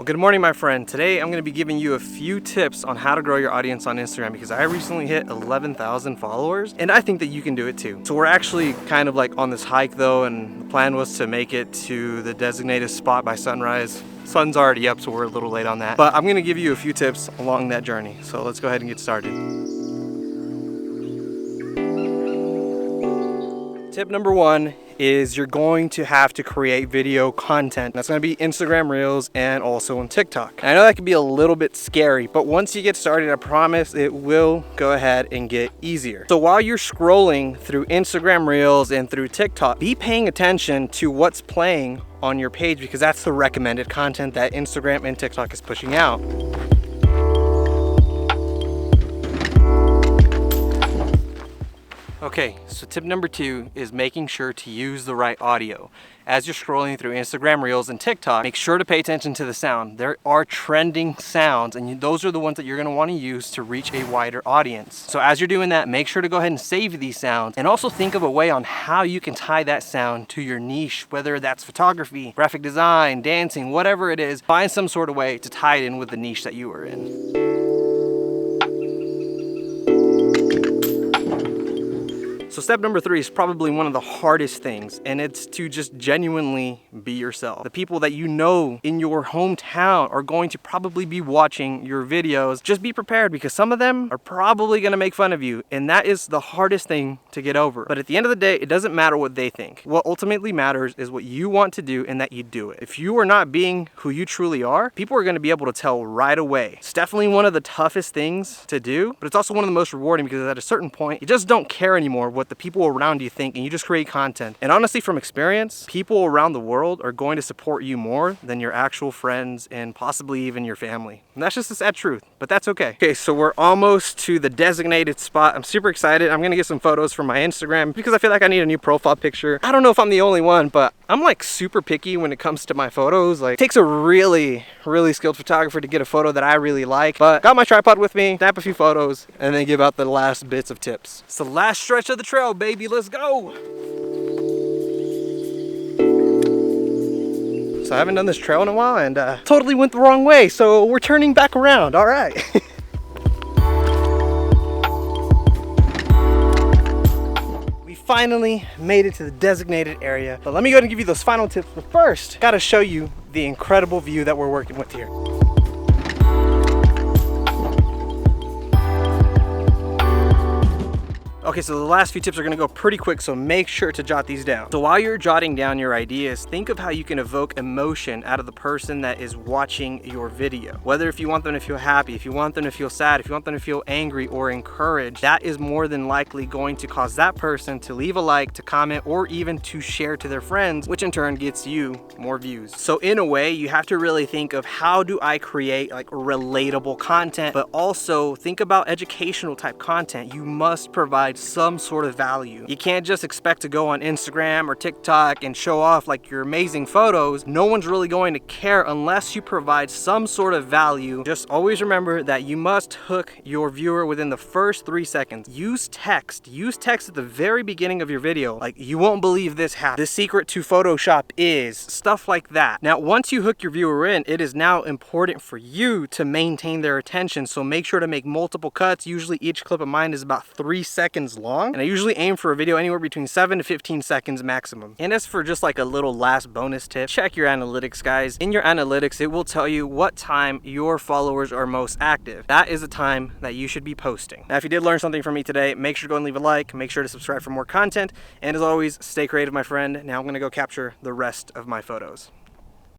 Well, good morning, my friend. Today I'm going to be giving you a few tips on how to grow your audience on Instagram because I recently hit 11,000 followers and I think that you can do it too. So we're actually kind of like on this hike though, and the plan was to make it to the designated spot by sunrise. Sun's already up, so we're a little late on that. But I'm going to give you a few tips along that journey. So let's go ahead and get started. Tip number one is you're going to have to create video content. That's going to be Instagram Reels and also on TikTok. And I know that can be a little bit scary, but once you get started, I promise it will go ahead and get easier. So while you're scrolling through Instagram Reels and through TikTok, be paying attention to what's playing on your page because that's the recommended content that Instagram and TikTok is pushing out. Okay, so tip number two is making sure to use the right audio. As you're scrolling through Instagram Reels and TikTok, make sure to pay attention to the sound. There are trending sounds, and those are the ones that you're gonna wanna use to reach a wider audience. So as you're doing that, make sure to go ahead and save these sounds, and also think of a way on how you can tie that sound to your niche, whether that's photography, graphic design, dancing, whatever it is. Find some sort of way to tie it in with the niche that you are in. So step number three is probably one of the hardest things, and it's to just genuinely be yourself. The people that you know in your hometown are going to probably be watching your videos. Just be prepared because some of them are probably gonna make fun of you, and that is the hardest thing to get over. But at the end of the day, it doesn't matter what they think. What ultimately matters is what you want to do and that you do it. If you are not being who you truly are, people are gonna be able to tell right away. It's definitely one of the toughest things to do, but it's also one of the most rewarding because at a certain point, you just don't care anymore what the people around you think, and you just create content. And honestly, from experience, people around the world are going to support you more than your actual friends and possibly even your family. And that's just the sad truth, but that's okay. Okay, so we're almost to the designated spot. I'm super excited. I'm gonna get some photos from my Instagram because I feel like I need a new profile picture. I don't know if I'm the only one, but I'm like super picky when it comes to my photos. Like, it takes a really skilled photographer to get a photo that I really like. But got my tripod with me, snap a few photos, and then give out the last bits of tips. It's the last stretch of the trail, baby. Let's go. So I haven't done this trail in a while and totally went the wrong way. So we're turning back around. All right. Finally made it to the designated area, but let me go ahead and give you those final tips. But first, gotta show you the incredible view that we're working with here. Okay, so the last few tips are gonna go pretty quick, so make sure to jot these down. So while you're jotting down your ideas, think of how you can evoke emotion out of the person that is watching your video. Whether if you want them to feel happy, if you want them to feel sad, if you want them to feel angry or encouraged, that is more than likely going to cause that person to leave a like, to comment, or even to share to their friends, which in turn gets you more views. So in a way, you have to really think of how do I create like relatable content, but also think about educational type content. You must provide some sort of value. You can't just expect to go on Instagram or TikTok and show off like your amazing photos. No one's really going to care unless you provide some sort of value. Just always remember that you must hook your viewer within the first 3 seconds. Use text. Use text at the very beginning of your video. Like, you won't believe this happened. The secret to Photoshop is stuff like that. Now, once you hook your viewer in, it is now important for you to maintain their attention. So make sure to make multiple cuts. Usually each clip of mine is about 3 seconds long, and I usually aim for a video anywhere between 7 to 15 seconds maximum. And as for just like a little last bonus tip, check your analytics, guys. In your analytics, it will tell you what time your followers are most active. That is the time that you should be posting. Now, if you did learn something from me today, make sure to go and leave a like, make sure to subscribe for more content, and as always, stay creative, my friend. Now I'm gonna go capture the rest of my photos.